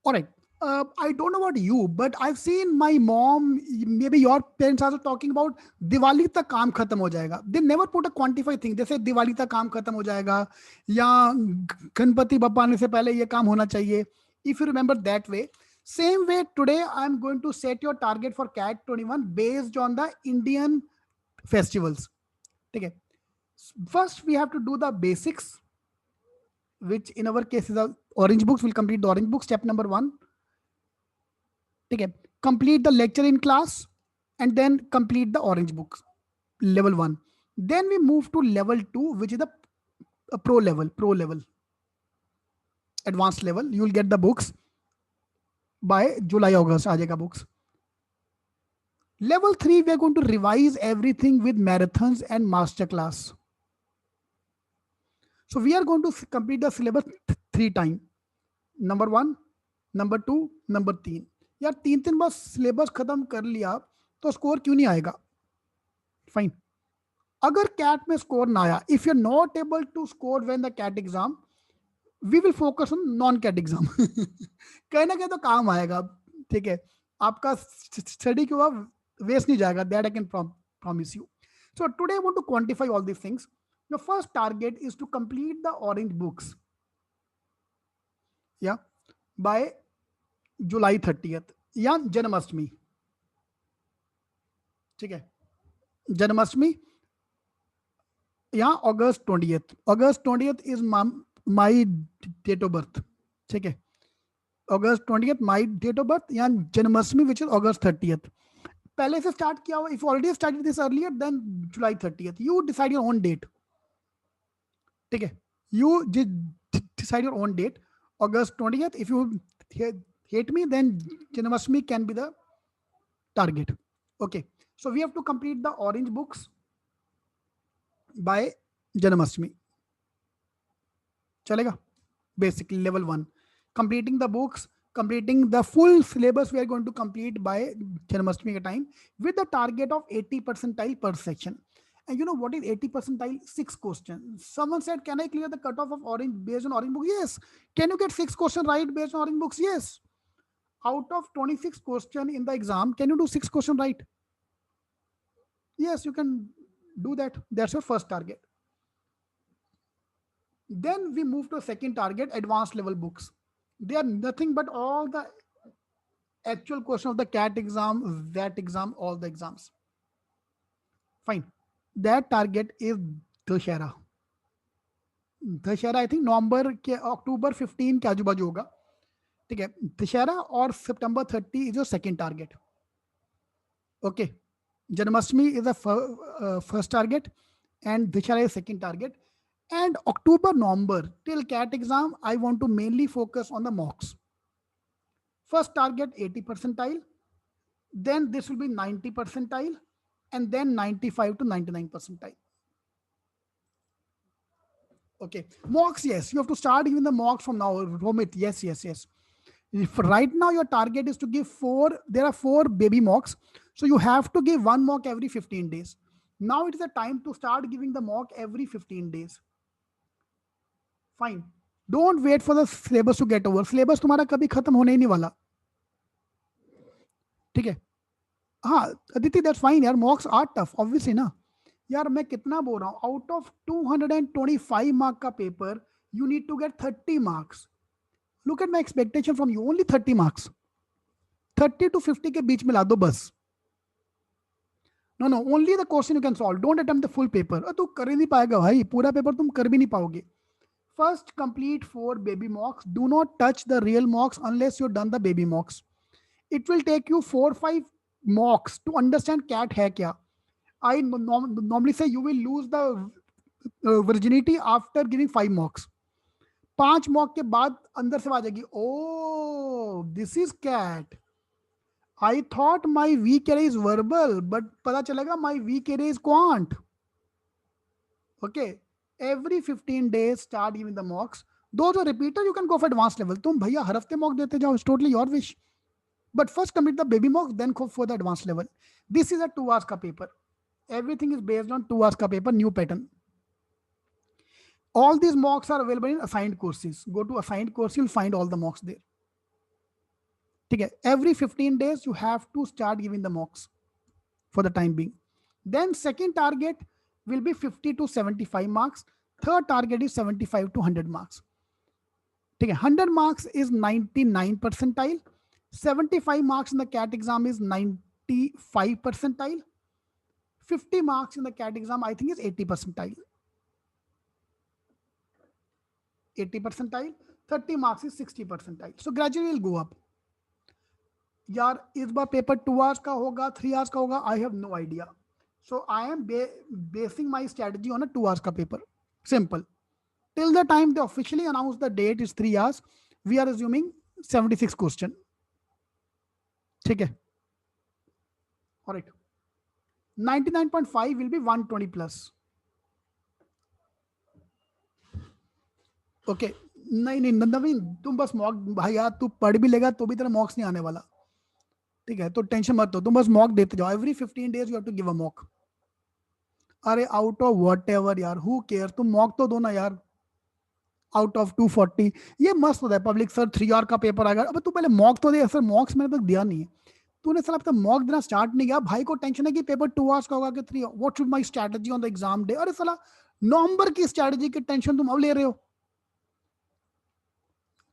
All right. I don't know about you, but I've seen my mom, maybe your parents also talking about Diwali तक काम खत्म हो जाएगा. They never put a quantified thing. जैसे दिवाली तक काम खत्म हो जाएगा या गणपति बप्पा आने से पहले ये काम होना चाहिए. If you remember that way, same way today I'm going to set your target for CAT 21 based on the Indian festivals. Okay. First we have to do the basics, which in our case is the orange books. We'll complete the orange book. Step number 1. Okay. Complete the lecture in class and then complete the orange books, level 1. Then we move to level 2, which is the pro level, advanced level. You will get the books by July, August. Aajega books. Level 3, we are going to revise everything with marathons and master class. So we are going to complete the syllabus 3 times. Number 1, number 2, number 3. यार 3 बार syllabus खत्म कर लिया तो score क्यों नहीं आएगा? Fine. अगर cat में स्कोर ना आया, if you are not able to score when the CAT exam, we will focus on non CAT exam. कहीं ना कहीं तो काम आएगा. ठीक है, आपका स्टडी क्यों वेस्ट नहीं जाएगा. That I can promise you. So today I want to quantify all these things. Your first target is to complete the orange books या बाय जुलाई 30th या जन्माष्टमी. ठीक है, जन्माष्टमी या August 20th. August 20th is my date of birth. ठीक है, August 20th my date of birth या Janmashtami which is August 30th. पहले से स्टार्ट किया हुआ. If already started this earlier then July 30th. You decide your own date. ठीक है, you decide your own date. August 20th. If you hate me, then Janmashtami can be the target. Okay, so we have to complete the orange books by Janmashtami. Chalega? Basically level 1, completing the books, completing the full syllabus we are going to complete by Janmashtami time with the target of 80 percentile per section. And you know what is 80 percentile? 6 questions. Someone said, can I clear the cutoff of orange based on orange book? Yes. Can you get 6 questions right based on orange books? Yes. Out of 26 question in the exam, can you do 6 question right? Yes, you can do that. That's your first target. Then we move to a second target, advanced level books. They are nothing but all the actual question of the CAT exam, VAT exam, all the exams. Fine. That target is Dussehra. Dussehra I think November के October 15 के आजू बाजू होगा. ठीक है, दशहरा और September 30 is your second target. Okay, Janmashtami is the first target and Dussehra is second target. And October November till CAT exam I want to mainly focus on the mocks. First target 80 percentile, then this will be 90 percentile, and then 95 to 99 percentile. Okay, mocks, yes, you have to start giving the mocks from now. Romit, yes. If right now your target is to give 4, there are 4 baby mocks, so you have to give 1 mock every 15 days. Now it is the time to start giving the mock every 15 days. Fine, don't wait for the syllabus to get over. Syllabus तुम्हारा कभी खत्म होने ही नहीं वाला. ठीक है, हाँ Aditi, that's fine यार. mocks are tough obviously ना यार. मैं कितना बोल रहा हूँ, आउट ऑफ 225 मार्क का paper you need to get 30 marks. Look at my expectation from you, only 30 marks. 30 to 50 के बीच में ला दो बस. No, only the question you can solve. Don't attempt the full paper. तू कर ही नहीं पाएगा भाई, पूरा पेपर तुम कर भी नहीं पाओगे. First complete 4 baby mocks. Do not touch the real mocks unless you've done the baby mocks. It will take you 4-5 mocks to understand CAT है क्या. I normally say you will lose the virginity after giving 5 mocks. 5 mock के बाद अंदर से आ जाएगी, oh this is CAT. I thought my weak area is verbal, but पता चलेगा my weak area is quant. Okay, every 15 days start giving the mocks. Those are repeater, you can go for advanced level. तुम भैया हर हफ्ते mock देते जाओ, it's totally your wish. But first complete the baby mocks, then go for the advanced level. This is a 2 hours का paper. Everything is based on 2 hours का paper, new pattern. All these mocks are available in assigned courses. Go to assigned course, you'll find all the mocks there. ठीक है, every 15 days you have to start giving the mocks for the time being. Then second target will be 50 to 75 marks. Third target is 75 to 100 marks. ठीक है, 100 marks is 99 percentile. 75 marks in the CAT exam is 95 percentile. 50 marks in the CAT exam, I think, is 80 percentile. 80 percentile. 30 marks is 60 percentile. So gradually will go up. यार इस बार paper 2 hours का होगा, 3 hours का होगा, I have no idea. So I am basing my strategy on a 2 hours का paper. Simple. Till the time they officially announce the date is 3 hours, we are assuming 76 question. ठीक है. All right. 99.5 will be 120 plus. Okay नहीं नहीं नवीन, तुम बस mock, भाई यार तू पढ़ भी लेगा तो भी तेरा मॉक्स नहीं आने वाला. ठीक है, तो टेंशन मत हो, तुम बस मॉक देते जाओ. Every 15 days you have to give a mock. अरे आउट ऑफ वॉट एवर यार, हु केयर, तुम मॉक तो दो ना यार. आउट ऑफ 240 ये मस्त होता है. पब्लिक सर 3 hour का पेपर आएगा, अब तू पहले मॉक तो दे. सर मॉक्स मैंने तक दिया नहीं है. तूने सर अब तक मॉक देना स्टार्ट नहीं किया. भाई को टेंशन है कि पेपर 2 hours का होगा कि 3. What should my strategy on the exam day. अरे साला नवंबर की स्ट्रेटजी की टेंशन तुम अब ले रहे हो.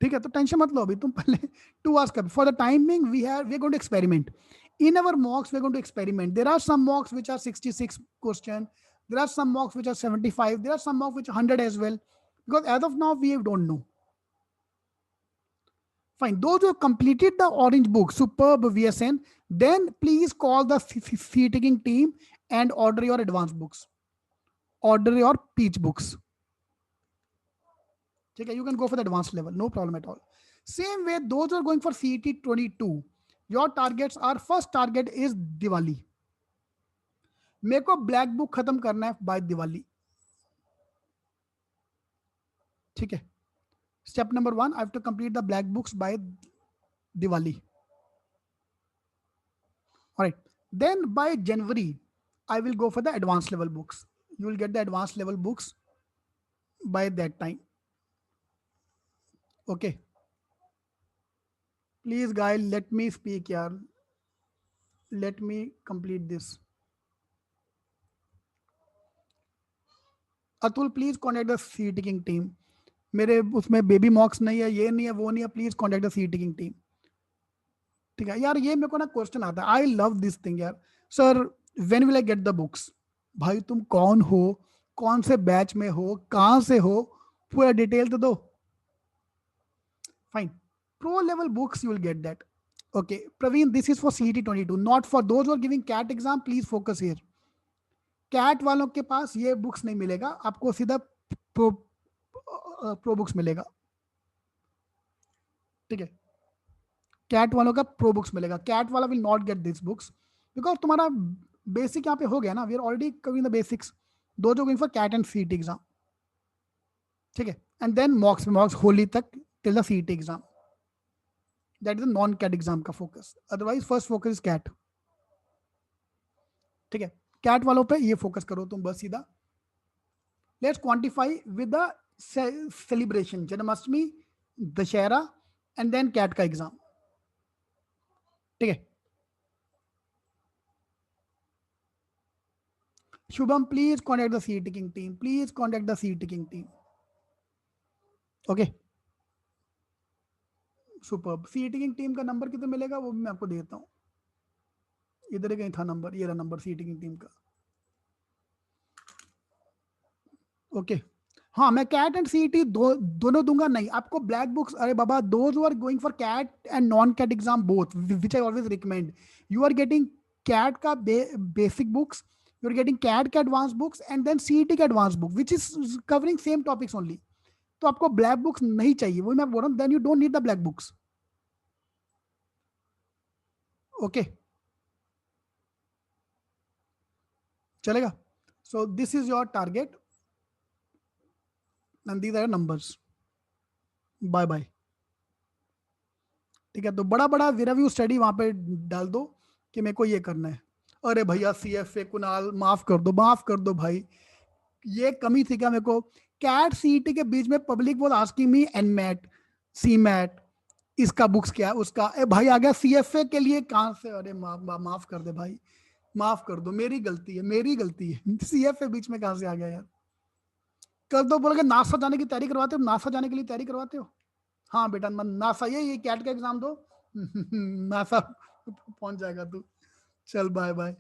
ठीक है, तो टेंशन मत लो अभी, तुम पहले 2 hours का. For the timing we are going to experiment in our mocks. We're going to experiment. There are some mocks which are 66 question. There are some mocks which are 75. There are some mocks which are 100 as well, because as of now we don't know. Fine, those who have completed the orange book, superb VSN, then please call the C-taking team and order your advanced books, order your peach books. Okay, you can go for the advanced level, no problem at all. Same way, those who are going for CET 22, your targets are, first target is Diwali. मेरे को black book खत्म करना है bye Diwali. ठीक है, step number 1, I have to complete the black books by Diwali. Alright, then by January I will go for the advance level books. You will get the advance level books by that time. Okay, please guys let me speak यार, let me complete this. Atul please contact the C taking team. मेरे उसमें baby मॉक्स नहीं है, ये नहीं है, वो नहीं है. Please contact the C taking team. ठीक है यार, ये मेरे को ना क्वेश्चन आता है. आई लव दिस थिंग यार. Sir when will I get the books. भाई तुम कौन हो, कौन से बैच में हो, कहां से हो, पूरा डिटेल तो दो. Fine, pro level books you will get that. Okay Praveen, this is for CET 22, not for those who are giving CAT exam. Please focus here. CAT वालों के पास ये बुक्स नहीं मिलेगा आपको, सीधा प्रो बुक्स मिलेगा. ठीक है, कैट वालों का प्रो बुक्स मिलेगा. कैट वाला will not get this books because तुम्हारा बेसिक यहाँ पे हो गया ना. We are already covering the basics. दो जो going for CAT and CET exam. ठीक है, एंड देन मॉक्स होली तक till the CET exam. That is non CAT exam का फोकस. Otherwise first focus is CAT. ठीक है, कैट वालों पे ये फोकस करो तुम बस सीधा. Let's quantify with the celebration, Janmashtami, Dussehra and then CAT का एग्जाम. ठीक है, Shubham please contact the C taking team. Please contact the C taking team. Okay superb. C taking team का नंबर कितना मिलेगा वो भी मैं आपको देता हूँ. इधर कहीं था नंबर, ये रहा नंबर सी टेकिंग टीम का. ओके हाँ, मैं कैट एंड CET दोनों दूंगा नहीं आपको. ब्लैक बुक्स, अरे बाबा, those who are going for CAT and non CAT exam both, which I always recommend, you are getting CAT का basic books, you are getting CAT के advance books and then CET के advance book which is covering same topics only. तो आपको black books नहीं चाहिए, वही मैं बोल रहा हूँ. Then you don't need the black books. Okay चलेगा. So this is your target and these are numbers. Bye bye. ठीक है, तो बड़ा बड़ा रिव्यू स्टडी वहां पे डाल दो कि मेरे को ये करना है. अरे भैया CFA कुणाल माफ कर दो भाई, ये कमी थी क्या मेरे को. कैट CET के बीच में public was asking me NMAT, CMAT, इसका बुक्स क्या है, उसका भाई आ गया सीएफए के लिए कहां से, अरे माफ कर दे भाई, माफ कर दो, मेरी गलती है, मेरी गलती है। सीएफए बीच में कहां से आ गया यार। कल तो बोलोगे नासा जाने की तैयारी करवाते हो, नासा जाने के लिए तैयारी करवाते हो। हाँ बेटा नासा, ये कैट का एग्जाम दो। नासा पहुंच जाएगा तू। चल बाय बाय।